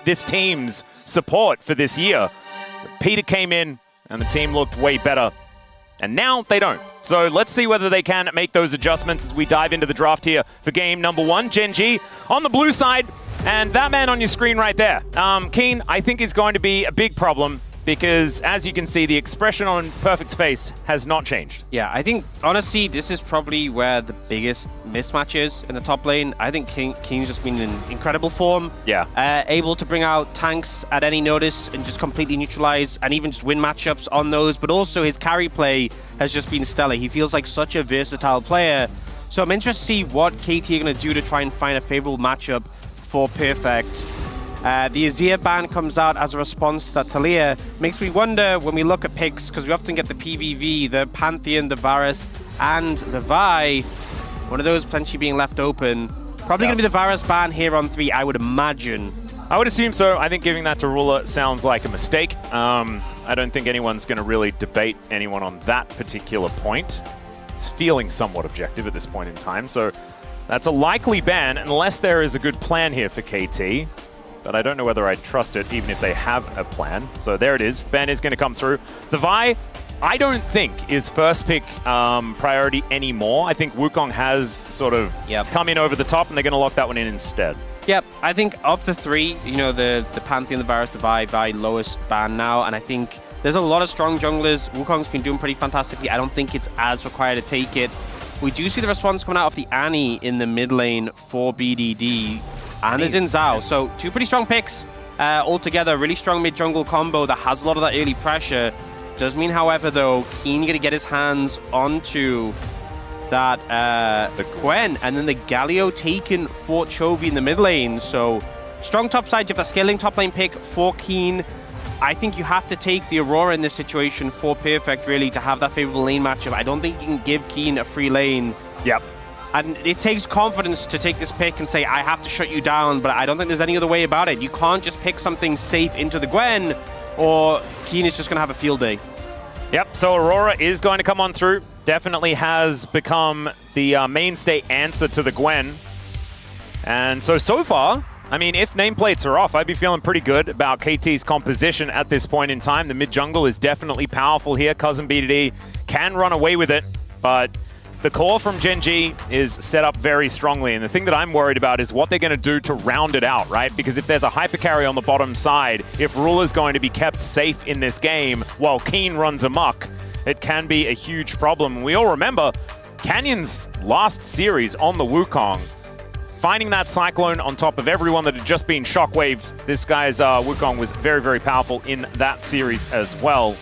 this team's support for this year. Peter came in, and the team looked way better. And now they don't. So let's see whether they can make those adjustments as we dive into the draft here for game number 1. Gen.G on the blue side, and that man on your screen right there. Keen, I think, is going to be a big problem because, as you can see, the expression on Perfect's face has not changed. Yeah, I think, honestly, this is probably where the biggest mismatch is in the top lane. I think Keen's just been in incredible form. Yeah. Able to bring out tanks at any notice and just completely neutralize and even just win matchups on those. But also his carry play has just been stellar. He feels like such a versatile player. So I'm interested to see what KT are going to do to try and find a favorable matchup for Perfect. The Azir ban comes out as a response to that Talia. Makes me wonder when we look at picks, because we often get the PVV, the Pantheon, the Varus, and the Vi. One of those potentially being left open. Probably going to be the Varus ban here on 3, I would imagine. I would assume so. I think giving that to Ruler sounds like a mistake. I don't think anyone's going to really debate anyone on that particular point. It's feeling somewhat objective at this point in time, so that's a likely ban unless there is a good plan here for KT. But I don't know whether I'd trust it, even if they have a plan. So there it is. Ban is going to come through. The Vi, I don't think, is first pick priority anymore. I think Wukong has sort of come in over the top, and they're going to lock that one in instead. Yep, I think of the 3, you know, the Pantheon, the Varus, the Vi lowest ban now, and I think there's a lot of strong junglers. Wukong's been doing pretty fantastically. I don't think it's as required to take it. We do see the response coming out of the Annie in the mid lane for BDD. And there's in Zhao. So 2 pretty strong picks altogether. Really strong mid-jungle combo that has a lot of that early pressure. Does mean, however, though, Keen going to get his hands onto that the Gwen. And then the Galio taken for Chovy in the mid lane. So strong top side. You have the scaling top lane pick for Keen. I think you have to take the Aurora in this situation for Perfect, really, to have that favorable lane matchup. I don't think you can give Keen a free lane. Yep. And it takes confidence to take this pick and say, I have to shut you down, but I don't think there's any other way about it. You can't just pick something safe into the Gwen, or Keen is just going to have a field day. Yep, so Aurora is going to come on through. Definitely has become the mainstay answer to the Gwen. And so far, I mean, if nameplates are off, I'd be feeling pretty good about KT's composition at this point in time. The mid-jungle is definitely powerful here. Cousin BDD can run away with it, but the core from Gen.G is set up very strongly, and the thing that I'm worried about is what they're going to do to round it out, right? Because if there's a hyper carry on the bottom side, if Ruler's going to be kept safe in this game while Keen runs amok, it can be a huge problem. We all remember Canyon's last series on the Wukong, finding that Cyclone on top of everyone that had just been shockwaved. This guy's Wukong was very, very powerful in that series as well.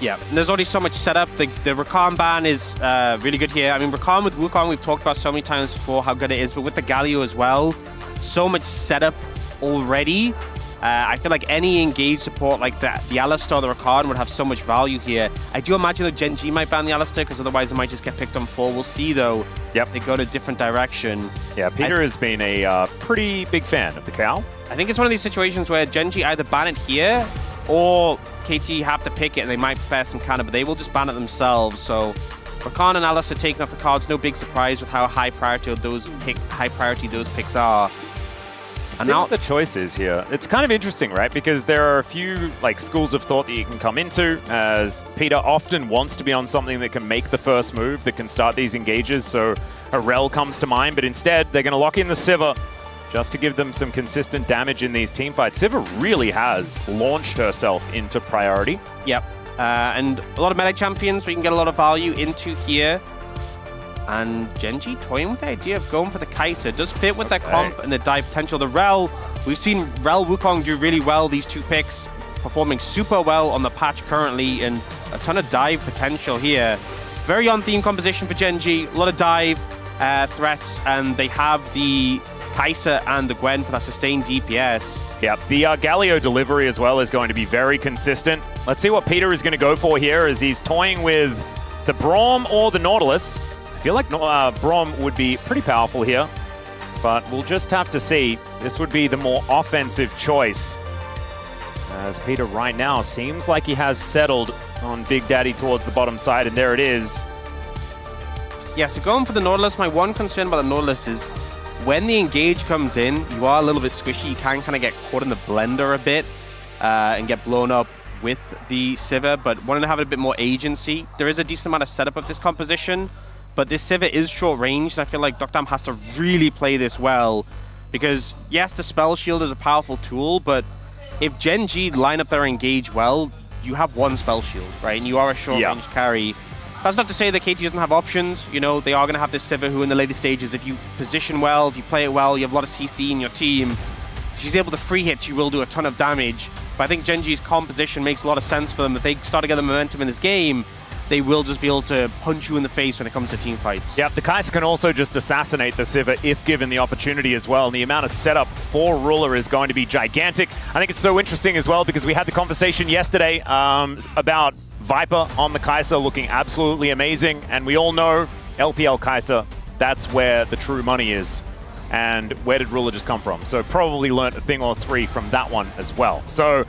Yeah, and there's already so much setup. The Rakan ban is really good here. I mean, Rakan with Wukong, we've talked about so many times before how good it is, but with the Galio as well, so much setup already. I feel like any engaged support like the Alistar, the Rakan would have so much value here. I do imagine that Gen.G might ban the Alistar because otherwise it might just get picked on full. We'll see though. Yep. They go to a different direction. Yeah, Peter has been a pretty big fan of the cow. I think it's one of these situations where Gen.G either ban it here or KT have to pick it and they might prepare some counter, but they will just ban it themselves. So Rakan and Alice are taking off the cards. No big surprise with how high priority those picks are. And now the choice is here. It's kind of interesting, right? Because there are a few like schools of thought that you can come into, as Peter often wants to be on something that can make the first move, that can start these engages. So a Rel comes to mind, but instead they're going to lock in the Sivir just to give them some consistent damage in these teamfights. Sivir really has launched herself into priority. Yep. And a lot of melee champions we can get a lot of value into here. And Gen.G toying with the idea of going for the Kai'Sa. Does fit with their comp and the dive potential. The Rel, we've seen Rel Wukong do really well. These 2 picks performing super well on the patch currently, and a ton of dive potential here. Very on-theme composition for Gen.G. A lot of dive threats, and they have the Kai'Sa and the Gwen for that sustained DPS. Yeah, the Galio delivery as well is going to be very consistent. Let's see what Peter is going to go for here as he's toying with the Braum or the Nautilus. I feel like Braum would be pretty powerful here, but we'll just have to see. This would be the more offensive choice, as Peter right now seems like he has settled on Big Daddy towards the bottom side, and there it is. Yeah, so going for the Nautilus, my one concern about the Nautilus is when the engage comes in, you are a little bit squishy. You can kind of get caught in the blender a bit and get blown up with the Sivir, but wanting to have a bit more agency. There is a decent amount of setup of this composition, but this Sivir is short range, and I feel like Dr. has to really play this well, because yes, the Spell Shield is a powerful tool, but if Gen.G line up their engage well, you have one Spell Shield, right? And you are a short range carry. That's not to say that KT doesn't have options. You know, they are going to have this Sivir who in the later stages, if you position well, if you play it well, you have a lot of CC in your team. She's able to free hit, she will do a ton of damage. But I think Gen.G's composition makes a lot of sense for them. If they start to get the momentum in this game, they will just be able to punch you in the face when it comes to team fights. Yeah, the Kai'Sa can also just assassinate the Sivir if given the opportunity as well. And the amount of setup for Ruler is going to be gigantic. I think it's so interesting as well because we had the conversation yesterday about Viper on the Kai'Sa looking absolutely amazing. And we all know LPL Kai'Sa, that's where the true money is. And where did Ruler just come from? So probably learnt a thing or three from that one as well. So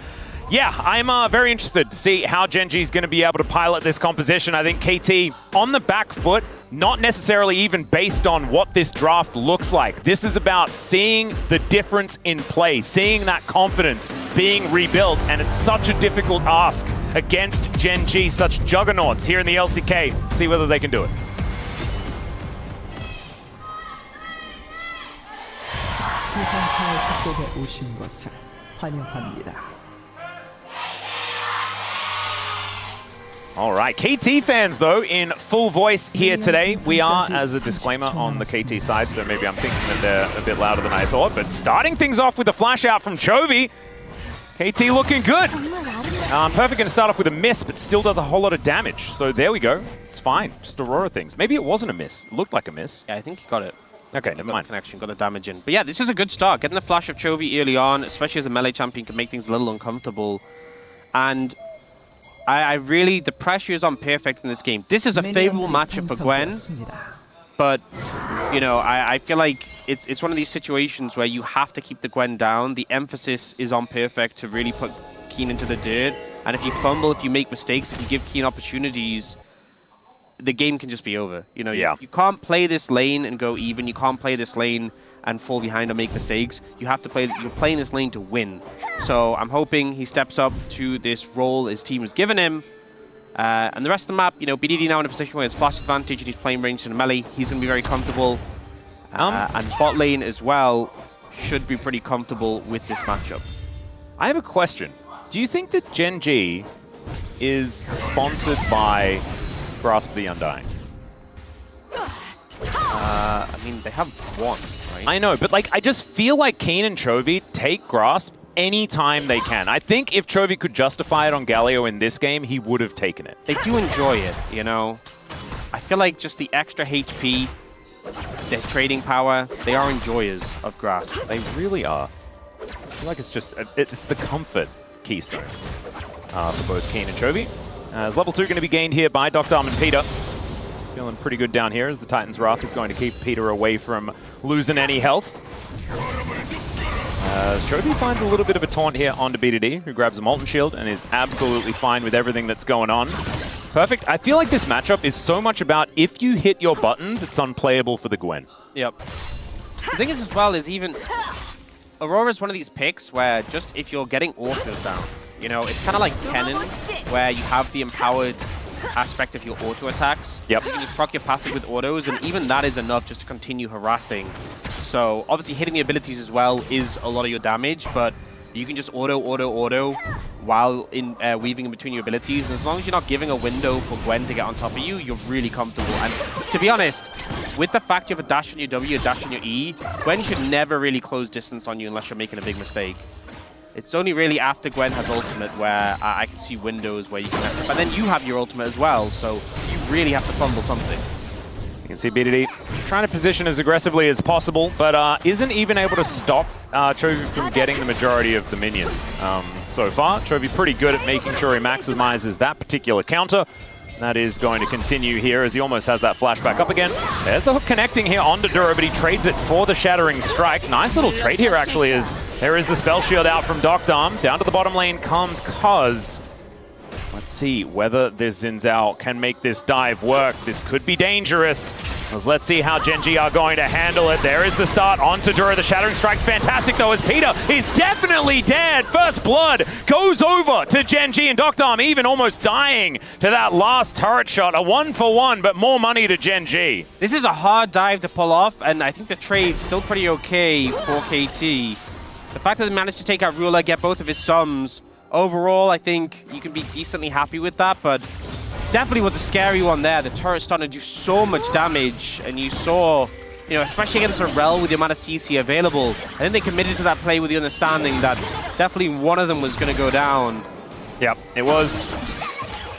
yeah, I'm very interested to see how Gen.G is going to be able to pilot this composition. I think KT on the back foot, not necessarily even based on what this draft looks like. This is about seeing the difference in play, seeing that confidence being rebuilt, and it's such a difficult ask against Gen.G, such juggernauts here in the LCK. See whether they can do it. All right, KT fans, though, in full voice here today. We are, as a disclaimer, on the KT side, so maybe I'm thinking that they're a bit louder than I thought. But starting things off with a flash out from Chovy. KT looking good. Perfect going to start off with a miss, but still does a whole lot of damage. So there we go. It's fine. Just Aurora things. Maybe it wasn't a miss. It looked like a miss. Yeah, I think he got it. Okay, never mind. Connection, got the damage in. But yeah, this is a good start. Getting the flash of Chovy early on, especially as a melee champion, can make things a little uncomfortable. And I really, the pressure is on Perfect in this game. This is a favorable matchup for Gwen, but, you know, I feel like it's one of these situations where you have to keep the Gwen down. The emphasis is on Perfect to really put Keen into the dirt. And if you fumble, if you make mistakes, if you give Keen opportunities, the game can just be over. You know, you can't play this lane and go even. You can't play this lane and fall behind or make mistakes. You have to play, you're playing this lane to win. So I'm hoping he steps up to this role his team has given him. And the rest of the map, you know, BDD now in a position where he has flash advantage and he's playing range to the melee. He's going to be very comfortable. And bot lane as well should be pretty comfortable with this matchup. I have a question. Do you think that Gen.G is sponsored by Grasp the Undying? I mean, they have one, right? I know, but like, I just feel like Keen and Chovy take Grasp anytime they can. I think if Chovy could justify it on Galio in this game, he would have taken it. They do enjoy it, you know? I feel like just the extra HP, their trading power, they are enjoyers of Grasp. They really are. I feel like it's just, it's the comfort keystone for both Keen and Chovy. As level 2 going to be gained here by Dr. and Peter. Feeling pretty good down here as the Titan's Wrath is going to keep Peter away from losing any health. As Chovy finds a little bit of a taunt here onto BDD, who grabs a Molten Shield and is absolutely fine with everything that's going on. Perfect. I feel like this matchup is so much about if you hit your buttons, it's unplayable for the Gwen. Yep. The thing is as well is even Aurora is one of these picks where just if you're getting autos down, you know, it's kind of like Kennen, where you have the empowered aspect of your auto attacks. Yep. You can just proc your passive with autos, and even that is enough just to continue harassing. So obviously hitting the abilities as well is a lot of your damage, but you can just auto while in weaving in between your abilities. And as long as you're not giving a window for Gwen to get on top of you, you're really comfortable. And to be honest, with the fact you have a dash on your W, a dash on your E, Gwen should never really close distance on you unless you're making a big mistake. It's only really after Gwen has ultimate where I can see windows where you can mess up. And then you have your ultimate as well, so you really have to fumble something. You can see BDD trying to position as aggressively as possible, but isn't even able to stop Chovy from getting the majority of the minions so far. Chovy pretty good at making sure he maximizes that particular counter. That is going to continue here as he almost has that flashback up again. There's the hook connecting here onto Dura, but he trades it for the Shattering Strike. Nice little trade here, actually, as there is the Spell Shield out from Doctarm. Down to the bottom lane comes Cuz. Let's see whether this Xin Zhao can make this dive work. This could be dangerous. Let's see how Gen.G are going to handle it. There is the start onto Duro. The Shattering Strike's fantastic though, as Peter is definitely dead. First blood goes over to Gen.G, and Doctarm even almost dying to that last turret shot. A 1-for-1, but more money to Gen.G. This is a hard dive to pull off, and I think the trade's still pretty okay for KT. The fact that they managed to take out Ruler, get both of his sums, overall, I think you can be decently happy with that, but definitely was a scary one there. The turret's starting to do so much damage, and you saw, you know, especially against a Rel with the amount of CC available, I think they committed to that play with the understanding that definitely one of them was going to go down. Yep, it was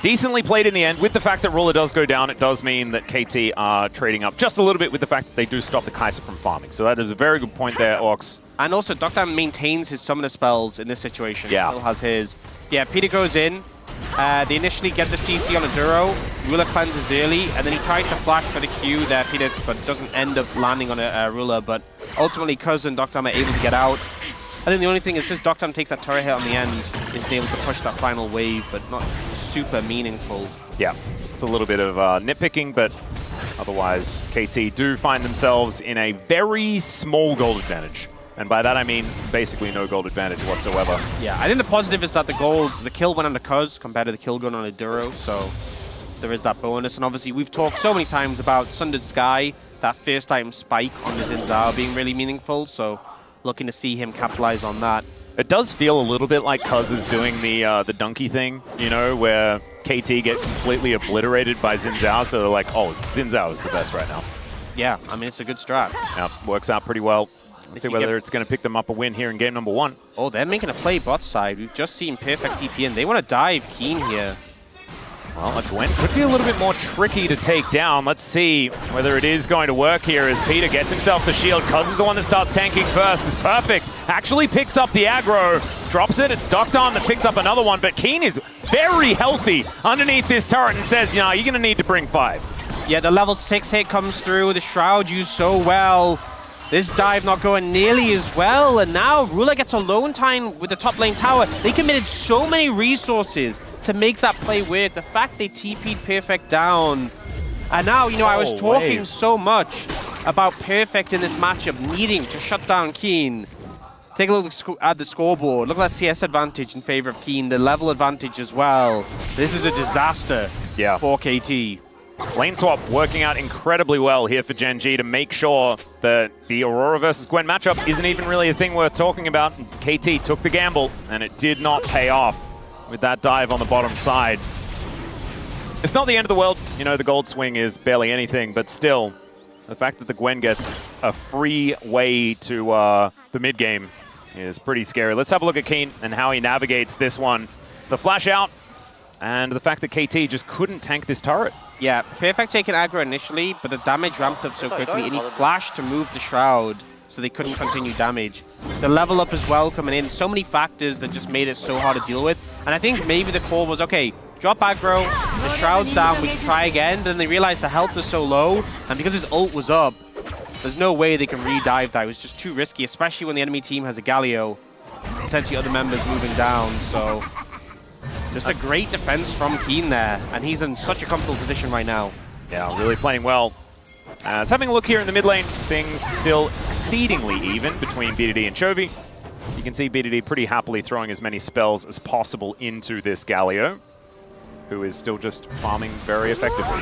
decently played in the end. With the fact that Ruler does go down, it does mean that KT are trading up just a little bit with the fact that they do stop the Kai'Sa from farming. So that is a very good point there, Orcs. And also, Doctarm maintains his summoner spells in this situation. Yeah. Still has his. Yeah, Peter goes in. They initially get the CC on a Duro. Ruler cleanses early, and then he tries to flash for the Q there, Peter, but doesn't end up landing on a Ruler. But ultimately, Cuz and Doctarm are able to get out. I think the only thing is because Doctarm takes that turret hit on the end, is able to push that final wave, but not super meaningful. Yeah, it's a little bit of nitpicking, but otherwise, KT do find themselves in a very small gold advantage. And by that I mean basically no gold advantage whatsoever. Yeah, I think the positive is that the kill went on the Cuz compared to the kill going on a Duro, so there is that bonus. And obviously we've talked so many times about Sundered Sky, that first item spike on the Xin Zhao being really meaningful, so looking to see him capitalize on that. It does feel a little bit like Cuz is doing the donkey thing, you know, where KT get completely obliterated by Xin Zhao, so they're like, oh, Xin Zhao is the best right now. Yeah, I mean, it's a good strat. Yeah, works out pretty well. Let's see whether it's going to pick them up a win here in game number 1. Oh, they're making a play bot side. We've just seen perfect TP in. They want to dive Keen here. Well, a Gwen could be a little bit more tricky to take down. Let's see whether it is going to work here as Peter gets himself the shield. Cuz is the one that starts tanking first. Is perfect. Actually picks up the aggro. Drops it. It's Doctarm that picks up another one. But Keen is very healthy underneath this turret and says, you know, you're going to need to bring 5. Yeah, the level 6 hit comes through. The Shroud used so well. This dive not going nearly as well, and now Ruler gets alone time with the top lane tower. They committed so many resources to make that play work. The fact they TP'd Perfect down. And now, you know, I was talking so much about Perfect in this matchup needing to shut down Keen. Take a look at the scoreboard. Look at that CS advantage in favor of Keen, the level advantage as well. This is a disaster for KT. Lane swap working out incredibly well here for Gen.G to make sure that the Aurora versus Gwen matchup isn't even really a thing worth talking about. KT took the gamble, and it did not pay off with that dive on the bottom side. It's not the end of the world. You know, the gold swing is barely anything, but still, the fact that the Gwen gets a free way to the mid game is pretty scary. Let's have a look at Keen and how he navigates this one. The flash out, and the fact that KT just couldn't tank this turret. Yeah, Perfect taking aggro initially, but the damage ramped up so quickly, and he flashed to move the Shroud, so they couldn't continue damage. The level up as well coming in, so many factors that just made it so hard to deal with. And I think maybe the call was, okay, drop aggro, the Shroud's down, we can try again. Then they realized the health was so low, and because his ult was up, there's no way they can re-dive that. It was just too risky, especially when the enemy team has a Galio, potentially other members moving down, so... Just a great defense from Keen there, and he's in such a comfortable position right now. Yeah, really playing well. As having a look here in the mid lane, things still exceedingly even between BDD and Chovy. You can see BDD pretty happily throwing as many spells as possible into this Galio, who is still just farming very effectively.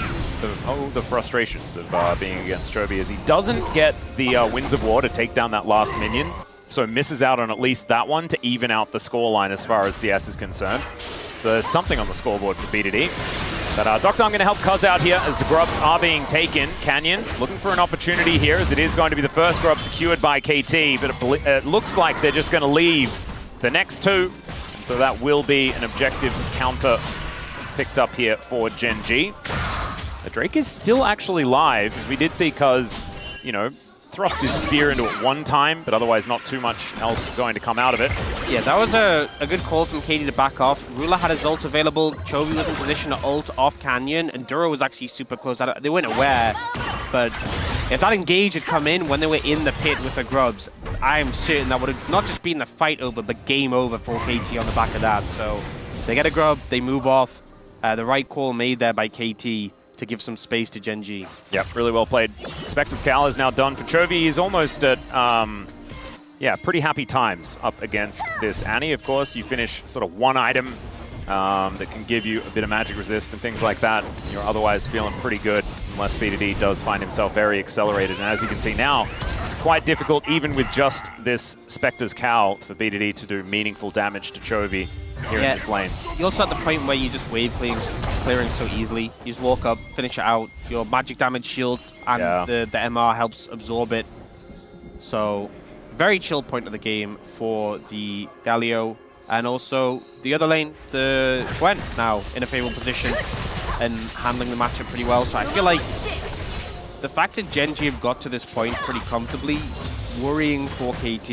The frustrations of being against Chovy as he doesn't get the Winds of War to take down that last minion, so misses out on at least that one to even out the scoreline as far as CS is concerned. So there's something on the scoreboard for BDD. But Doctarm going to help Cuz out here as the grubs are being taken. Canyon looking for an opportunity here as it is going to be the first grub secured by KT, but it looks like they're just going to leave the next 2. And so that will be an objective counter picked up here for Gen.G. The Drake is still actually live, as we did see Cuz, you know, thrust his spear into it one time, but otherwise not too much else going to come out of it. Yeah, that was a good call from KT to back off. Ruler had his ult available, Chovy was in position to ult off Canyon, and Duro was actually super close. They weren't aware, but if that engage had come in when they were in the pit with the grubs, I am certain that would have not just been the fight over, but game over for KT on the back of that. So they get a grub, they move off. The right call made there by KT to give some space to Gen.G. Yep, really well played. Spectre's Cowl is now done for Chovy. He's almost at, yeah, pretty happy times up against this Annie. Of course, you finish sort of one item that can give you a bit of magic resist and things like that. You're otherwise feeling pretty good, unless VODs does find himself very accelerated. And as you can see now, it's quite difficult, even with just this Spectre's Cowl, for VODs to do meaningful damage to Chovy here in this lane. You're also at the point where you just wave clearing so easily. You just walk up, finish it out. Your magic damage shield and the MR helps absorb it. So, very chill point of the game for the Galio. And also, the other lane, the Gwen, now in a favorable position and handling the matchup pretty well. So I feel like the fact that Gen.G have got to this point pretty comfortably, worrying for KT.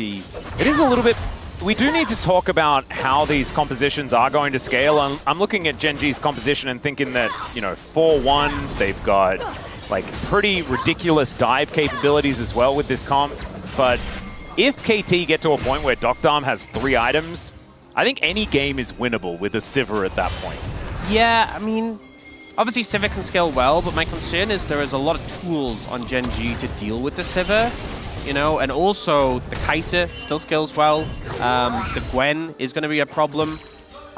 It is a little bit... We do need to talk about how these compositions are going to scale. I'm looking at Gen.G's composition and thinking that, you know, 4-1, they've got, like, pretty ridiculous dive capabilities as well with this comp. But if KT get to a point where Doctarm has 3 items, I think any game is winnable with a Sivir at that point. Yeah, I mean, obviously Sivir can scale well, but my concern is there is a lot of tools on Gen.G to deal with the Sivir, you know, and also the Kai'Sa still scales well. The Gwen is going to be a problem.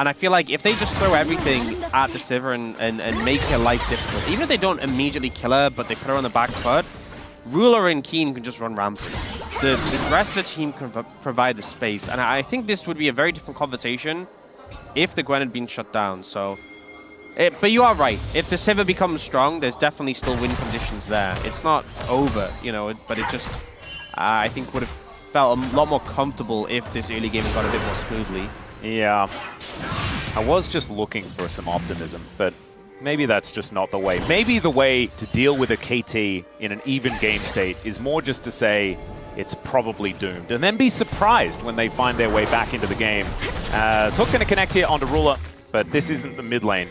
And I feel like if they just throw everything at the Sivir and make her life difficult, even if they don't immediately kill her, but they put her on the back foot, Ruler and Keen can just run rampant. The rest of the team can provide the space, and I think this would be a very different conversation if the Gwen had been shut down. So, but you are right. If the Sivir becomes strong, there's definitely still win conditions there. It's not over, you know, but it just, I think, would have felt a lot more comfortable if this early game had gone a bit more smoothly. Yeah, I was just looking for some optimism, but maybe that's just not the way. Maybe the way to deal with a KT in an even game state is more just to say it's probably doomed, and then be surprised when they find their way back into the game. As Hook going to connect here onto Ruler, but this isn't the mid lane,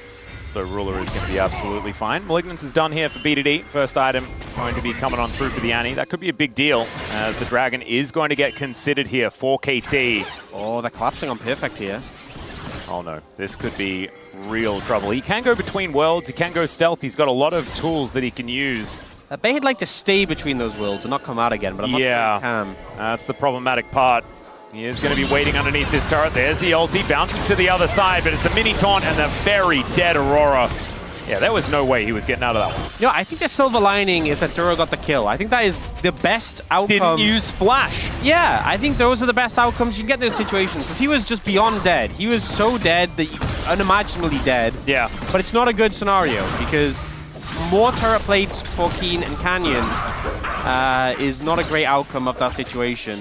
so Ruler is going to be absolutely fine. Malignance is done here for VODs. First item going to be coming on through for the Annie. That could be a big deal, as the Dragon is going to get considered here for KT. Oh, they're collapsing on Perfect here. Oh no, this could be real trouble. He can go between worlds, he can go stealth, he's got a lot of tools that he can use. I bet he'd like to stay between those worlds and not come out again, but I'm not sure he can. That's the problematic part. He is going to be waiting underneath this turret. There's the ulti, bounces to the other side, but it's a mini taunt and a very dead Aurora. Yeah, there was no way he was getting out of that one. You know, I think the silver lining is that Duro got the kill. I think that is the best outcome. Didn't use flash. Yeah, I think those are the best outcomes you can get in those situations, because he was just beyond dead. He was so dead that unimaginably dead. Yeah. But it's not a good scenario, because more turret plates for Keen and Canyon is not a great outcome of that situation.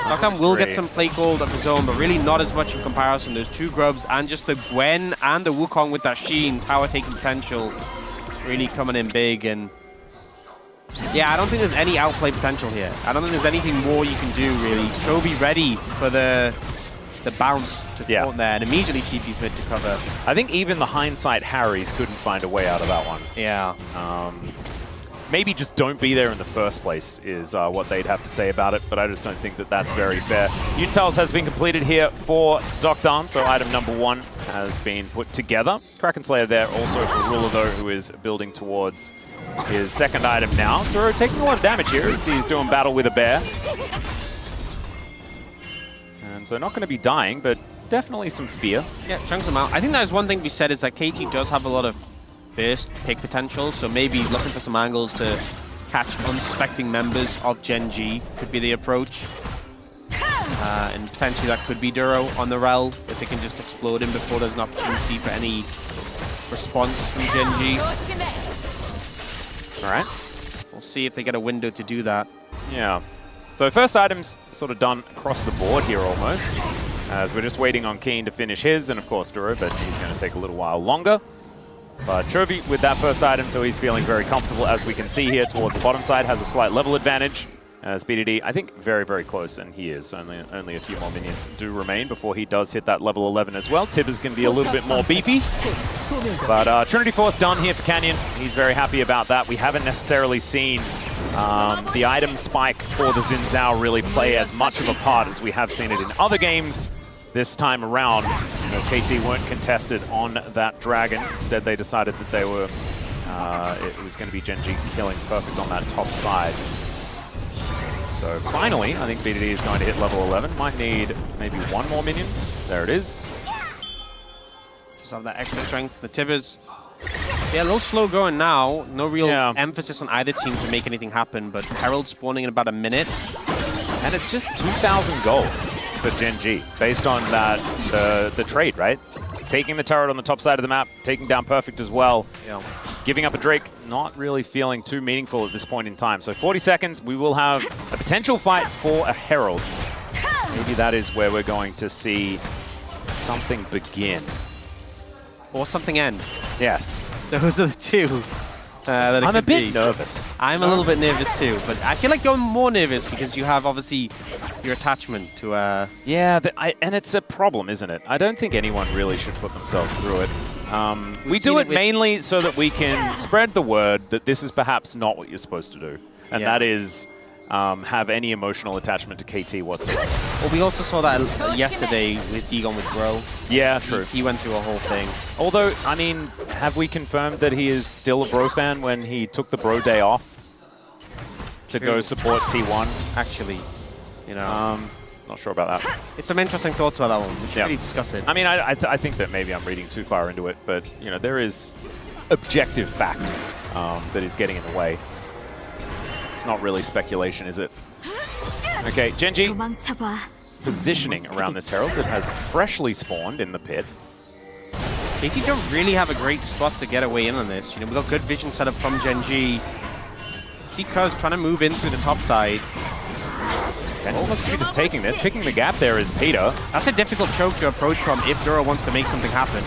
Doctarm will get some plate gold of his own, but really not as much in comparison. There's 2 grubs and just the Gwen and the Wukong with that Sheen tower taking potential really coming in big. And yeah, I don't think there's any outplay potential here. I don't think there's anything more you can do, really. Chovy ready for the bounce to taunt there, and immediately TP's mid to cover. I think even the hindsight Harrys couldn't find a way out of that one. Yeah. Maybe just don't be there in the first place is what they'd have to say about it, but I just don't think that that's very fair. Utils has been completed here for Doctarm, so item number 1 has been put together. Kraken Slayer there also for Ruler, though, who is building towards his second item now. Duro taking a lot of damage here as he's doing battle with a bear. And so not going to be dying, but definitely some fear. Yeah, chunks them out. I think that is one thing we said, is that KT does have a lot of burst pick potential, so maybe looking for some angles to catch unsuspecting members of Gen.G could be the approach. And potentially that could be Duro on the Rel, if they can just explode him before there's an opportunity for any response from Gen.G. Alright. We'll see if they get a window to do that. Yeah. So first item's sort of done across the board here almost, as we're just waiting on Keen to finish his, and of course Duro, but he's going to take a little while longer. But Chovy with that first item, so he's feeling very comfortable, as we can see here towards the bottom side, has a slight level advantage. As VODs, I think, very, very close, and he is. Only a few more minions do remain before he does hit that level 11 as well. Tibbers can be a little bit more beefy. But Trinity Force done here for Canyon. He's very happy about that. We haven't necessarily seen the item spike for the Xin Zhao really play as much of a part as we have seen it in other games this time around, as KT weren't contested on that Dragon. Instead, they decided that they were it was going to be Gen.G killing perfect on that top side. So finally, I think VODs is going to hit level 11. Might need maybe one more minion. There it is. Just have that extra strength for the Tibbers. Yeah, a little slow going now. No real emphasis on either team to make anything happen, but Herald spawning in about a minute. And it's just 2,000 gold for Gen.G based on that the trade, right? Taking the turret on the top side of the map, taking down Perfect as well. Yeah. Giving up a Drake, not really feeling too meaningful at this point in time. So 40 seconds, we will have a potential fight for a Herald. Maybe that is where we're going to see something begin. Or something end. Yes. Those are the two. That I'm a bit nervous. I'm a little bit nervous too, but I feel like you're more nervous because you have obviously your attachment to Yeah, and it's a problem, isn't it? I don't think anyone really should put themselves through it. We do it mainly so that we can spread the word that this is perhaps not what you're supposed to do. And that is have any emotional attachment to KT whatsoever. Well, we also saw that yesterday with Dagon with Bro. Yeah, true. He went through a whole thing. Although, I mean, have we confirmed that he is still a Bro fan when he took the Bro day off to go support T1? Actually, you know. Not sure about that. It's some interesting thoughts about that one. We should really discuss it. I mean, I think that maybe I'm reading too far into it, but, you know, there is objective fact that is getting in the way. It's not really speculation, is it? Okay, Gen.G positioning around this Herald that has freshly spawned in the pit. KT don't really have a great spot to get away in on this. You know, we've got good vision set up from Gen.G. See Cuz trying to move in through the top side. Gen.G looks to be just taking this. Picking the gap there is Peter. That's a difficult choke to approach from if Duro wants to make something happen.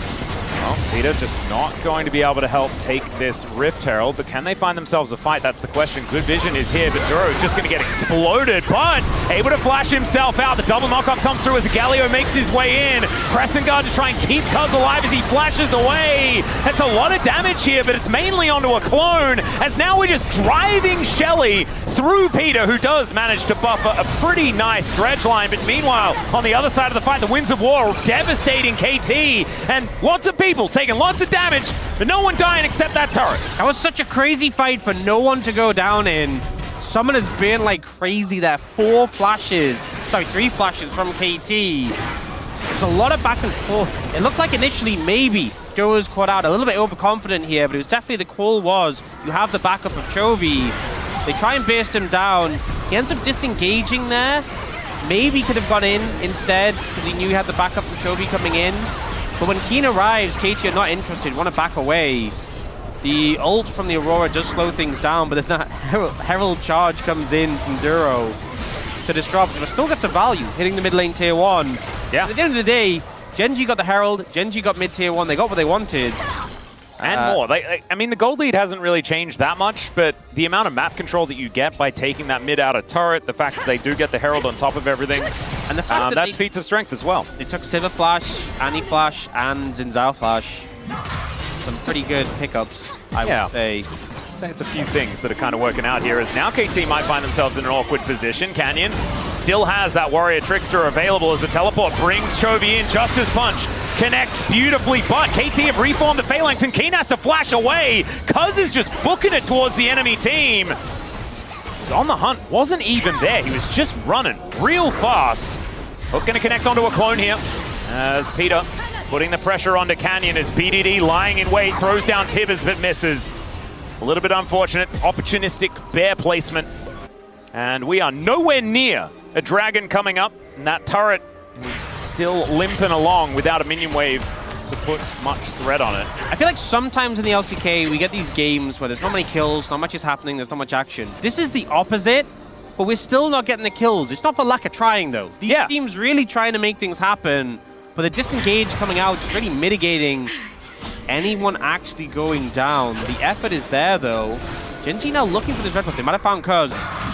Well, Peter just not going to be able to help take this Rift Herald, but can they find themselves a fight? That's the question. Good vision is here, but Duro is just going to get exploded, but able to flash himself out. The double knockoff comes through as Galio makes his way in. Crescent Guard to try and keep Cuz alive as he flashes away. That's a lot of damage here, but it's mainly onto a clone, as now we're just driving Shelly through Peter, who does manage to buffer a pretty nice dredge line, but meanwhile, on the other side of the fight, the Winds of War devastating KT, and lots of people taking lots of damage, but no one dying except that turret. That was such a crazy fight for no one to go down in. Someone has been like crazy there. 3 flashes from KT. There's a lot of back and forth. It looked like initially maybe Joe was caught out a little bit overconfident here, but it was definitely the call was you have the backup of Chovy. They try and burst him down. He ends up disengaging there. Maybe could have gone in instead because he knew he had the backup from Chovy coming in. But when Keen arrives, KT are not interested, want to back away. The ult from the Aurora does slow things down, but then that Herald charge comes in from Duro to disrupt, but still gets a value, hitting the mid lane tier 1. Yeah. At the end of the day, Gen.G got the Herald, Gen.G got mid tier 1, they got what they wanted. And more. I mean, the gold lead hasn't really changed that much, but the amount of map control that you get by taking that mid outer turret, the fact that they do get the Herald on top of everything, and the fact that's feats of strength as well. They took Sivir Flash, Annie Flash, and Zinzao Flash. Some pretty good pickups, I would say. I'd say it's a few things that are kind of working out here, as now KT might find themselves in an awkward position. Canyon still has that Warrior Trickster available as the teleport brings Chovy in. Justice Punch connects beautifully, but KT have reformed the Phalanx and Keen has to flash away. Cuz is just booking it towards the enemy team. He's on the hunt, wasn't even there. He was just running real fast. Hook gonna connect onto a clone here as Peter putting the pressure onto Canyon as BDD lying in wait, throws down Tibbers but misses. A little bit unfortunate, opportunistic bear placement. And we are nowhere near a dragon coming up, and that turret is still limping along without a minion wave to put much threat on it. I feel like sometimes in the LCK we get these games where there's not many kills, not much is happening, there's not much action. This is the opposite, but we're still not getting the kills. It's not for lack of trying though. These teams really trying to make things happen, but the disengage coming out is really mitigating anyone actually going down. The effort is there though. Gen.G now looking for this red buff. They might have found Cuz.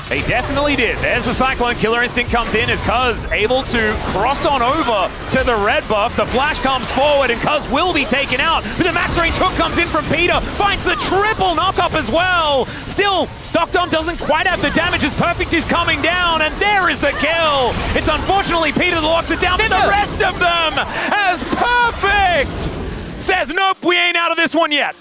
They definitely did. There's the Cyclone. Killer Instinct comes in as Cuz able to cross on over to the red buff. The flash comes forward and Cuz will be taken out. But the max range hook comes in from Peter. Finds the triple knockup as well. Still, Docton doesn't quite have the damage as Perfect is coming down. And there is the kill. It's unfortunately Peter that locks it down. Then the rest of them as Perfect says, nope, we ain't out of this one yet.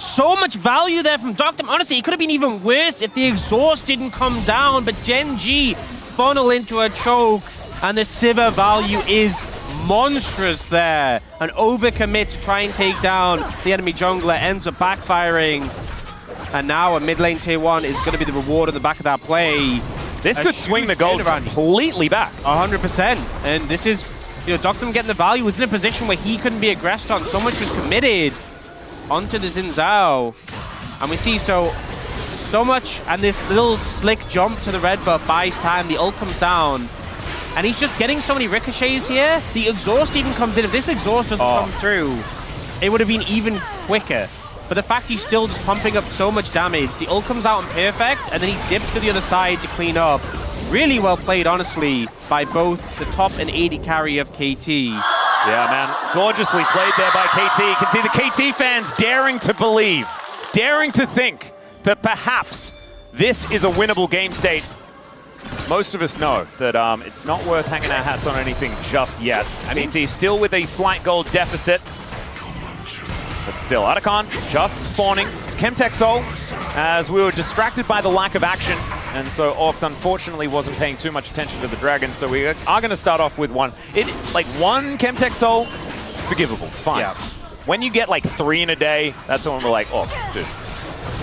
So much value there from Doctor. Honestly, it could have been even worse if the exhaust didn't come down, but Gen.G funnel into a choke, and the Sivir value is monstrous there. An overcommit to try and take down the enemy jungler ends up backfiring. And now a mid lane tier 1 is going to be the reward on the back of that play. This could swing the goal completely back. 100%. And this is, you know, Doctor getting the value was in a position where he couldn't be aggressed on. So much was committed onto the Xin Zhao. And we see so much, and this little slick jump to the red buff buys time. The ult comes down. And he's just getting so many ricochets here. The exhaust even comes in. If this exhaust doesn't come through, it would have been even quicker. But the fact he's still just pumping up so much damage, the ult comes out on perfect, and then he dips to the other side to clean up. Really well played, honestly, by both the top and AD carry of KT. Yeah, man. Gorgeously played there by KT. You can see the KT fans daring to believe, daring to think that perhaps this is a winnable game state. Most of us know that it's not worth hanging our hats on anything just yet. I mean, he's still with a slight goal deficit. But still, Atakan just spawning. It's Chemtech Soul, as we were distracted by the lack of action. And so Orcs, unfortunately, wasn't paying too much attention to the Dragon. So we are going to start off with one. Like one Chemtech Soul, forgivable, fine. Yeah. When you get like 3 in a day, that's when we're like, Orcs, dude,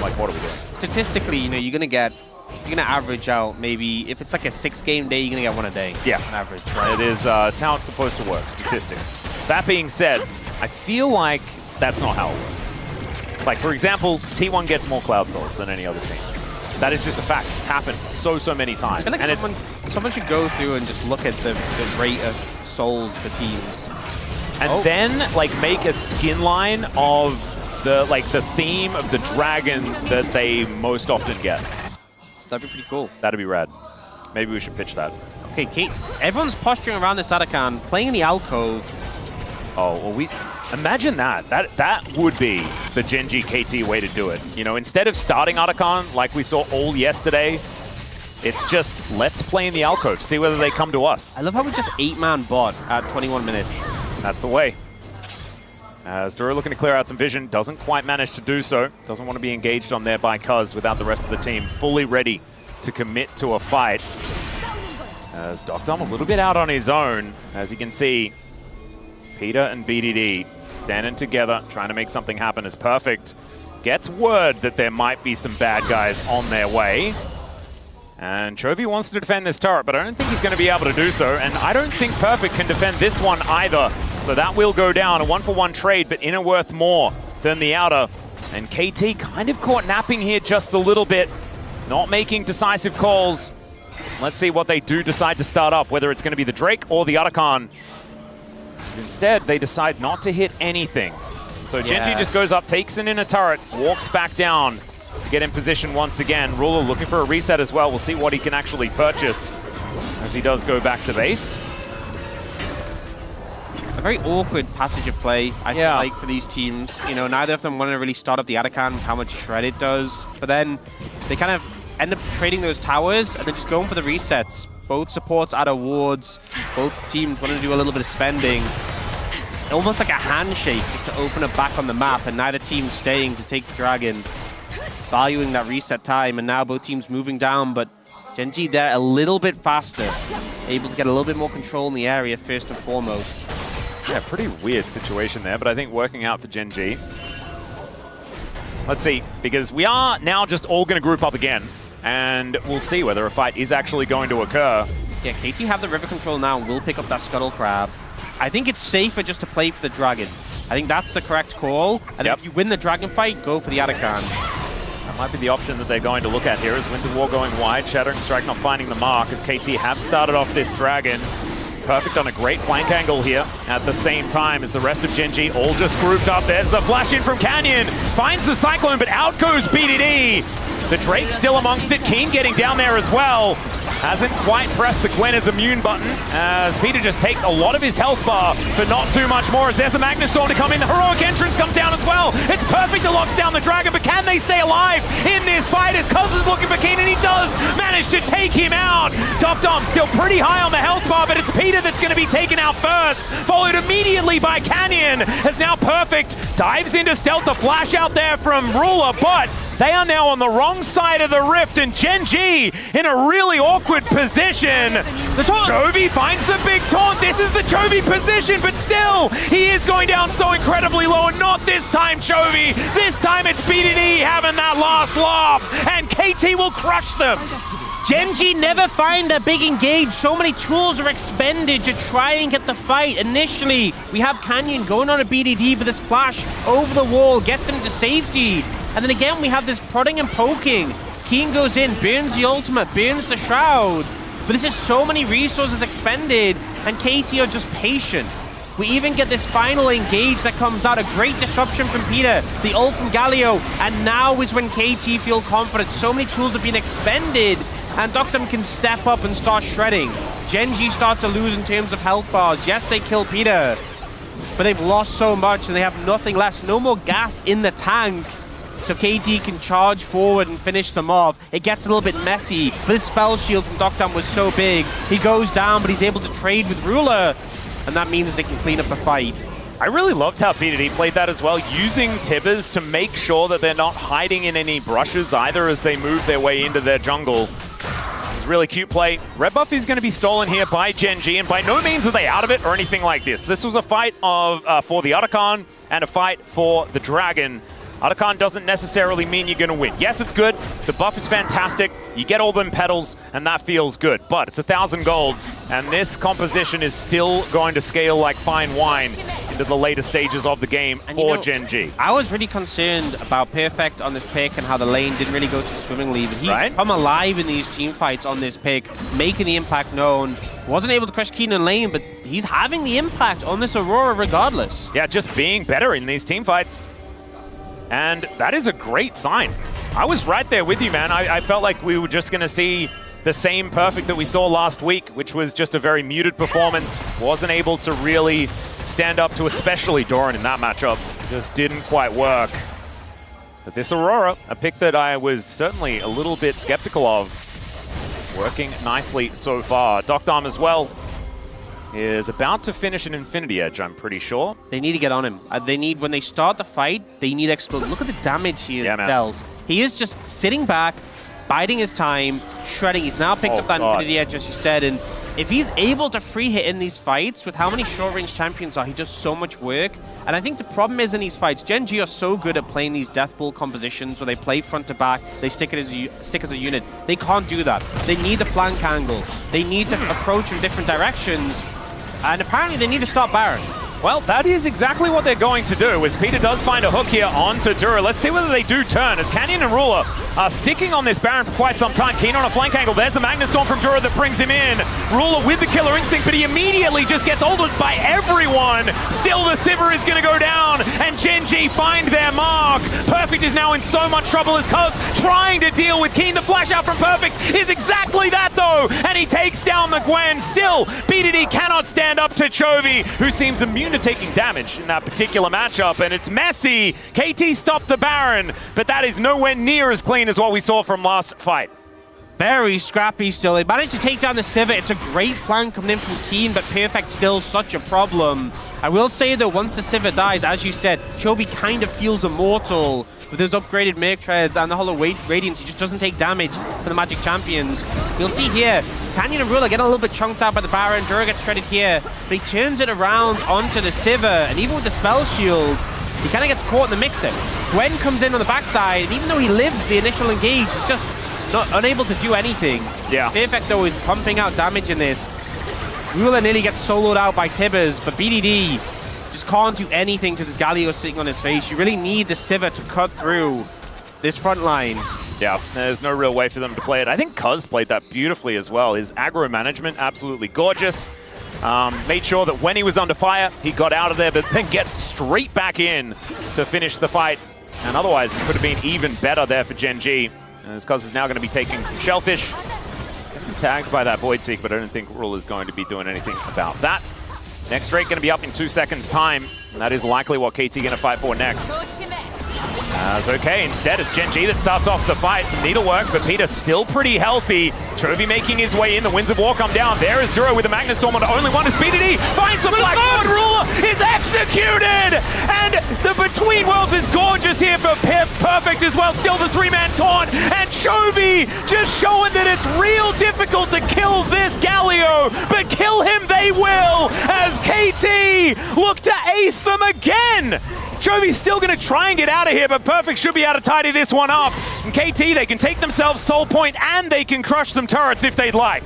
like, what are we doing? Statistically, you know, you're going to average out maybe, if it's like a 6-game day, you're going to get 1 a day. Yeah. On average, right? It is, it's how it's supposed to work, statistics. That being said, I feel like that's not how it works. Like, for example, T1 gets more Cloud Souls than any other team. That is just a fact. It's happened so many times. I feel like someone should go through and just look at the rate of souls for teams. And then, like, make a skin line of the theme of the dragon that they most often get. That'd be pretty cool. That'd be rad. Maybe we should pitch that. Okay, Kate. Everyone's posturing around this Atakan, playing in the alcove. Oh, well, imagine that. That would be the Gen.G KT way to do it. You know, instead of starting Atakan like we saw all yesterday, it's just, let's play in the alcove, see whether they come to us. I love how we just 8-man bot at 21 minutes. That's the way. As Duro looking to clear out some vision, doesn't quite manage to do so. Doesn't want to be engaged on there by Cuz without the rest of the team fully ready to commit to a fight. As Docdom a little bit out on his own, as you can see, Peter and BDD standing together, trying to make something happen as Perfect gets word that there might be some bad guys on their way. And Chovy wants to defend this turret, but I don't think he's going to be able to do so. And I don't think Perfect can defend this one either. So that will go down. A 1-for-1 trade, but inner worth more than the outer. And KT kind of caught napping here just a little bit. Not making decisive calls. Let's see what they do decide to start up, whether it's going to be the Drake or the Atakan. Instead, they decide not to hit anything. So Gen.G just goes up, takes an inner turret, walks back down to get in position once again. Ruler looking for a reset as well. We'll see what he can actually purchase as he does go back to base. A very awkward passage of play, I feel like, for these teams. You know, neither of them want to really start up the Atakan with how much shred it does. But then they kind of end up trading those towers and then just going for the resets. Both supports add awards. Both teams want to do a little bit of spending. Almost like a handshake just to open it back on the map, and neither team staying to take the Dragon, valuing that reset time, and now both teams moving down, but Gen.G there a little bit faster, able to get a little bit more control in the area first and foremost. Yeah, pretty weird situation there, but I think working out for Gen.G. Let's see, because we are now just all going to group up again, and we'll see whether a fight is actually going to occur. Yeah, KT have the river control now and will pick up that Scuttle Crab. I think it's safer just to play for the Dragon. I think that's the correct call. And if you win the Dragon fight, go for the Atakan. That might be the option that they're going to look at here, is Winter War going wide, Shattering Strike not finding the mark, as KT have started off this Dragon. Perfect on a great flank angle here at the same time as the rest of Gen.G all just grouped up. There's the flash in from Canyon, finds the Cyclone, but out goes BDD. The Drake still amongst it, Keen getting down there as well. Hasn't quite pressed the Gwen's immune button, as Peter just takes a lot of his health bar for not too much more, as there's a Magnus Storm to come in. The heroic entrance comes down as well. It's perfect to lock down the Dragon, but can they stay alive in this fight as Cuz is looking for Keen, and he does manage to take him out. Dom still pretty high on the health bar, but it's Peter that's going to be taken out first, followed immediately by Canyon, as now Perfect dives into stealth. The flash out there from Ruler, but they are now on the wrong side of the rift, and Gen.G in a really awkward position. The Chovy finds the big taunt. This is the Chovy position, but still, he is going down so incredibly low, and not this time, Chovy. This time it's BDD having that last laugh, and KT will crush them. Gen.G never find a big engage. So many tools are expended to try and get the fight. Initially, we have Canyon going on a BDD, but this flash over the wall gets him to safety. And then again, we have this prodding and poking. Keen goes in, burns the ultimate, burns the Shroud. But this is so many resources expended, and KT are just patient. We even get this final engage that comes out, a great disruption from Peter, the ult from Galio, and now is when KT feel confident. So many tools have been expended, and Doctum can step up and start shredding. Gen.G start to lose in terms of health bars. Yes, they kill Peter, but they've lost so much and they have nothing left. No more gas in the tank, so KT can charge forward and finish them off. It gets a little bit messy, but his spell shield from Doctum was so big. He goes down, but he's able to trade with Ruler, and that means they can clean up the fight. I really loved how BDD played that as well, using Tibbers to make sure that they're not hiding in any brushes either as they move their way into their jungle. It's a really cute play. Red buff is going to be stolen here by Gen.G, and by no means are they out of it or anything like this. This was a fight of for the Otacon and a fight for the Dragon. Otacon doesn't necessarily mean you're going to win. Yes, it's good. The buff is fantastic. You get all them petals, and that feels good. But it's 1,000 gold, and this composition is still going to scale like fine wine into the later stages of the game for Gen.G. I was really concerned about Perfect on this pick and how the lane didn't really go too swimmingly, but he's come alive in these team fights on this pick, making the impact known. Wasn't able to crush Keen in lane, but he's having the impact on this Aurora regardless. Yeah, just being better in these team fights. And that is a great sign. I was right there with you, man. I felt like we were just going to see the same Perfect that we saw last week, which was just a very muted performance. Wasn't able to really stand up to especially Doran in that matchup. Just didn't quite work. But this Aurora, a pick that I was certainly a little bit skeptical of, working nicely so far. Doctum as well is about to finish an Infinity Edge, I'm pretty sure. They need to get on him. They need, when they start the fight, they need to explode. Look at the damage he has dealt. He is just sitting back, biding his time, shredding. He's now picked up that Infinity Edge, as you said, and if he's able to free hit in these fights, with how many short-range champions are, he does so much work. And I think the problem is in these fights, Gen.G are so good at playing these death pool compositions where they play front to back, they stick as a unit. They can't do that. They need the flank angle. They need to approach in different directions. And apparently they need to stop Baron. Well, that is exactly what they're going to do, as Peter does find a hook here onto Dura. Let's see whether they do turn, as Canyon and Ruler are sticking on this Baron for quite some time. Keen on a flank angle. There's the Magnus Storm from Dura that brings him in. Ruler with the killer instinct, but he immediately just gets ulted by everyone. Still, the Sivir is going to go down, and Gen.G find their mark. Perfect is now in so much trouble as Cuz trying to deal with Keen. The flash out from Perfect is exactly that, though, and he takes down the Gwen. Still, BDD cannot stand up to Chovy, who seems immune to taking damage in that particular matchup, and it's messy. KT stopped the Baron, but that is nowhere near as clean as what we saw from last fight. Very scrappy still. They managed to take down the Sivir. It's a great flank coming in from Keen, but Perfect still such a problem. I will say that once the Sivir dies, as you said, Chovy kind of feels immortal. With his upgraded Merc Treads and the Hollow Radiance, he just doesn't take damage for the Magic Champions. You'll see here, Canyon and Ruler get a little bit chunked out by the Baron. Dura gets shredded here, but he turns it around onto the Sivir, and even with the spell shield, he kind of gets caught in the mixer. Gwen comes in on the backside, and even though he lives the initial engage, he's just not unable to do anything. Yeah. Perfect, though, is pumping out damage in this. Ruler nearly gets soloed out by Tibbers, but BDD just can't do anything to this Galio sitting on his face. You really need the Sivir to cut through this front line. Yeah, there's no real way for them to play it. I think Cuz played that beautifully as well. His aggro management, absolutely gorgeous. Made sure that when he was under fire, he got out of there, but then gets straight back in to finish the fight. And otherwise, it could have been even better there for Gen.G. As Cuz is now going to be taking some Shellfish. tagged by that Void Seek, but I don't think Ruler's going to be doing anything about that. Next Drake going to be up in 2 seconds time, and that is likely what KT going to fight for next. As okay, instead it's Gen.G that starts off the fight. Some needlework, but Peter still pretty healthy. Chovy making his way in. The Winds of War come down. There is Duro with the Magna Storm on the only one is BDD. Finds the Black Lord. Ruler is executed! And the Between Worlds is gorgeous here for Pip. Perfect as well. Still the three-man taunt. And Chovy just showing that it's real difficult to kill this Galio. But kill him they will as KT look to ace them again. Chovy's still going to try and get out of here, but Perfect should be able to tidy this one up. And KT, they can take themselves Soul Point, and they can crush some turrets if they'd like.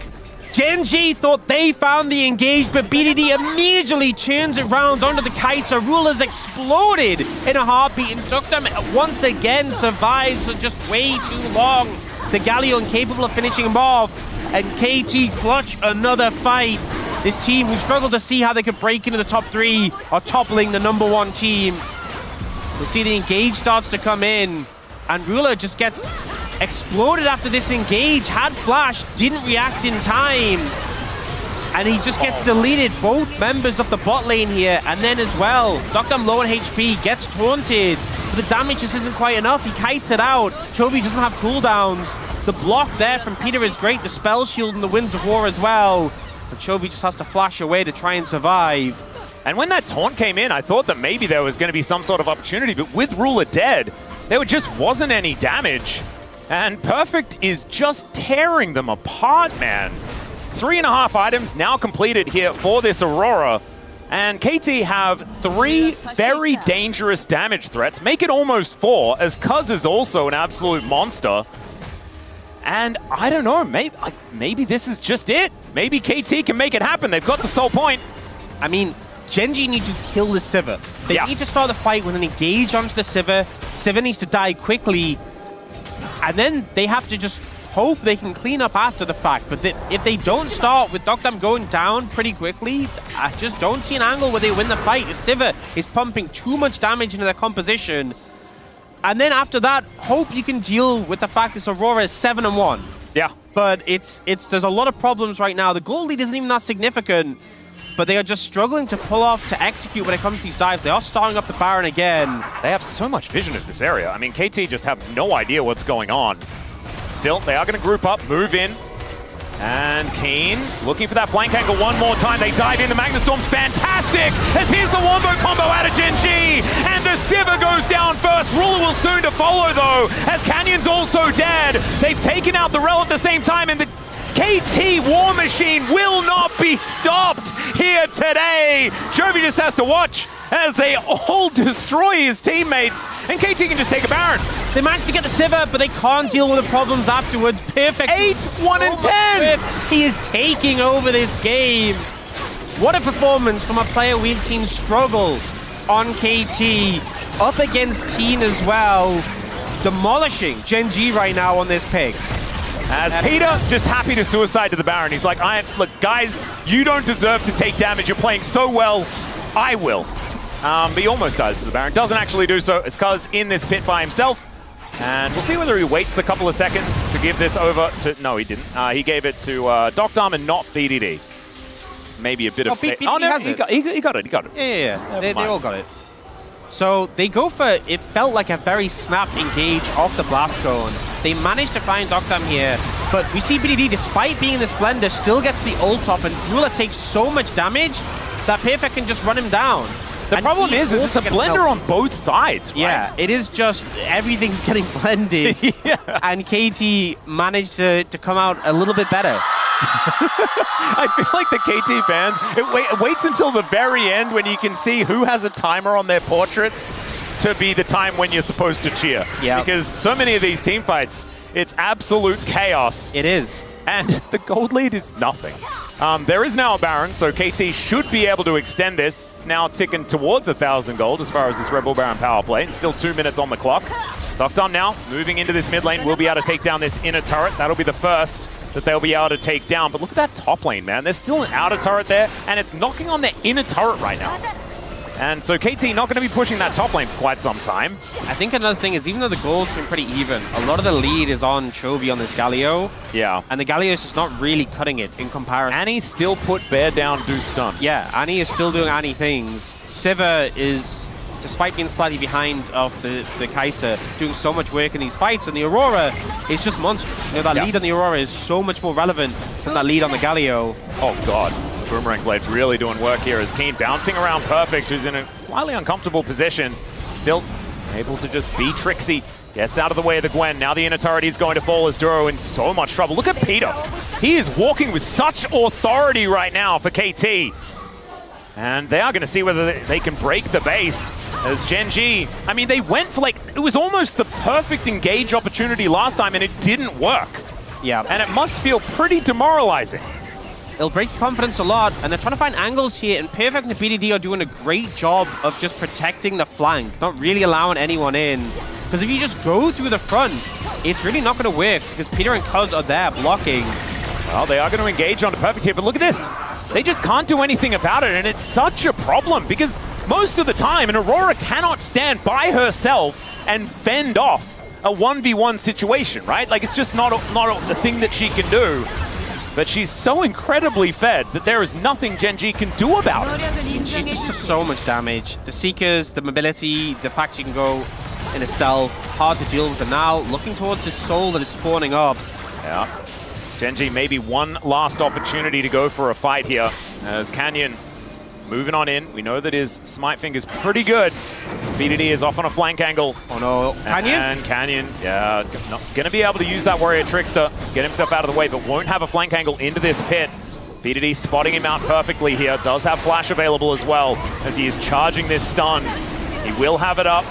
Gen.G thought they found the engage, but BDD immediately turns it round onto the Kai'Sa. Rulers exploded in a heartbeat, and Dukdam once again survives for just way too long. The Galio incapable of finishing him off, and KT clutch another fight. This team who struggled to see how they could break into the top 3 are toppling the #1 team. We'll see the engage starts to come in, and Ruler just gets exploded after this engage. Had flash, didn't react in time, and he just gets deleted. Both members of the bot lane here, and then as well, Dukdam low on HP, gets taunted, but the damage just isn't quite enough. He kites it out. Chovy doesn't have cooldowns. The block there from Peter is great, the spell shield and the Winds of War as well. But Chovy just has to flash away to try and survive. And when that taunt came in, I thought that maybe there was going to be some sort of opportunity, but with Ruler dead, there just wasn't any damage. And Perfect is just tearing them apart, man. 3.5 items now completed here for this Aurora. And KT have 3 very dangerous damage threats. Make it almost 4, as Cuz is also an absolute monster. And I don't know, maybe this is just it. Maybe KT can make it happen. They've got the Soul Point. I mean, Gen.G need to kill the Sivir. They need to start the fight with an engage onto the Sivir. Sivir needs to die quickly. And then they have to just hope they can clean up after the fact. But if they don't start with Dukdam going down pretty quickly, I just don't see an angle where they win the fight. The Sivir is pumping too much damage into their composition. And then after that, hope you can deal with the fact this Aurora is 7-1. Yeah. But there's a lot of problems right now. The gold lead isn't even that significant, but they are just struggling to pull off, to execute when it comes to these dives. They are starting up the Baron again. They have so much vision of this area. I mean, KT just have no idea what's going on. Still, they are going to group up, move in. And Keen looking for that flank angle one more time. They dive in. The Magna Storm's fantastic. As here's the Wombo combo out of Gen.G. And the Sivir goes down first. Ruler will soon to follow, though, as Canyon's also dead. They've taken out the Rel at the same time, and the KT War Machine will not be stopped here today. Chovy just has to watch as they all destroy his teammates, and KT can just take a Baron. They managed to get the Sivir, but they can't deal with the problems afterwards. Perfect. 8, 1, and 10. He is taking over this game. What a performance from a player we've seen struggle on KT, up against Keen as well. Demolishing Gen.G right now on this pick. As Peter just happy to suicide to the Baron. He's like, look, guys, you don't deserve to take damage. You're playing so well. I will. But he almost dies to the Baron. Doesn't actually do so. It's Cuz in this pit by himself. And we'll see whether he waits the couple of seconds to give this over to... No, he didn't. He gave it to Dukdam and not BDD. It's maybe a bit of... Oh, no, he got it. Yeah. They all got it. So they go for, it felt like a very snap engage off the blast cone. They managed to find Dukdam here, but we see BDD, despite being in this blender, still gets the ult up, and Ruler takes so much damage that Perfect can just run him down. The problem is it's a blender on both sides, right? Yeah, it is just, everything's getting blended. Yeah. And KT managed to come out a little bit better. I feel like the KT fans, it waits until the very end when you can see who has a timer on their portrait to be the time when you're supposed to cheer. Yeah. Because so many of these team fights, it's absolute chaos. It is. And the gold lead is nothing. There is now a Baron, so KT should be able to extend this. It's now ticking towards 1,000 gold as far as this Rebel Baron power play. And still 2 minutes on the clock. Dukdam now moving into this mid lane. Will be able to take down this inner turret. That'll be the first that they'll be able to take down. But look at that top lane, man. There's still an outer turret there, and it's knocking on the inner turret right now. And so KT not going to be pushing that top lane for quite some time. I think another thing is, even though the gold's been pretty even, a lot of the lead is on Chovy on this Galio. Yeah. And the Galio is just not really cutting it in comparison. Annie still put Bear down, do stun. Yeah, Annie is still doing Annie things. Siva is, despite being slightly behind of the Kai'Sa, doing so much work in these fights, and the Aurora is just monstrous. You know, that lead on the Aurora is so much more relevant than that lead on the Galio. Oh god, Boomerang Blade's really doing work here as Keen bouncing around Perfect, who's in a slightly uncomfortable position. Still able to just be tricksy. Gets out of the way of the Gwen. Now the inner turret is going to fall as Duro in so much trouble. Look at Peter. He is walking with such authority right now for KT. And they are going to see whether they can break the base as Gen.G. I mean, they went for like, it was almost the perfect engage opportunity last time and it didn't work. Yeah. And it must feel pretty demoralizing. It'll break confidence a lot, and they're trying to find angles here, and Perfect and the BDD are doing a great job of just protecting the flank, not really allowing anyone in. Because if you just go through the front, it's really not going to work, because Peter and Cuz are there blocking. Well, they are going to engage on the Perfect here, but look at this. They just can't do anything about it, and it's such a problem, because most of the time, an Aurora cannot stand by herself and fend off a 1v1 situation, right? Like, it's just not a thing that she can do. But she's so incredibly fed that there is nothing Gen.G can do about it. She just does so much damage. The Seekers, the mobility, the fact she can go in a stealth, hard to deal with. And now looking towards this soul that is spawning up. Yeah. Gen.G maybe one last opportunity to go for a fight here as Canyon moving on in. We know that his smite finger's pretty good. BDD is off on a flank angle. Oh no, Canyon? And Canyon, yeah, not gonna be able to use that Warrior Trickster, get himself out of the way, but won't have a flank angle into this pit. BDD spotting him out perfectly here, does have flash available as well, as he is charging this stun. He will have it up.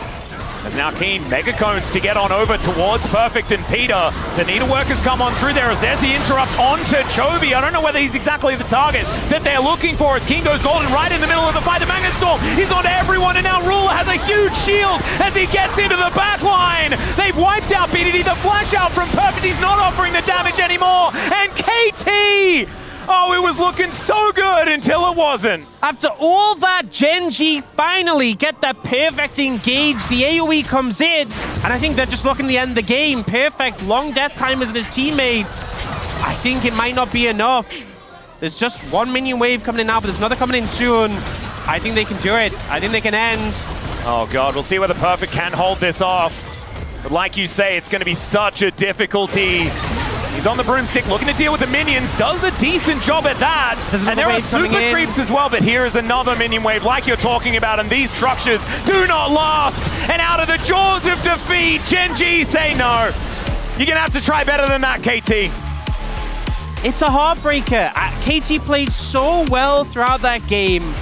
As now Keen, Mega Cones to get on over towards Perfect and Peter. The needleworkers come on through there as there's the interrupt onto Chovy. I don't know whether he's exactly the target that they're looking for as Keen goes golden right in the middle of the fight. The Magnet Storm is onto everyone and now Ruler has a huge shield as he gets into the back line. They've wiped out BDD, the flash out from Perfect. He's not offering the damage anymore. And KT! Oh, it was looking so good until it wasn't. After all that, Gen.G finally get that Perfect engage. The AoE comes in, and I think they're just looking to end the game. Perfect, long death timers and his teammates. I think it might not be enough. There's just one minion wave coming in now, but there's another coming in soon. I think they can do it. I think they can end. Oh god, we'll see whether Perfect can hold this off. But like you say, it's going to be such a difficulty. He's on the broomstick, looking to deal with the minions, does a decent job at that. And there are super creeps as well, but here is another minion wave like you're talking about, and these structures do not last. And out of the jaws of defeat, Gen.G say no. You're gonna have to try better than that, KT. It's a heartbreaker. KT played so well throughout that game.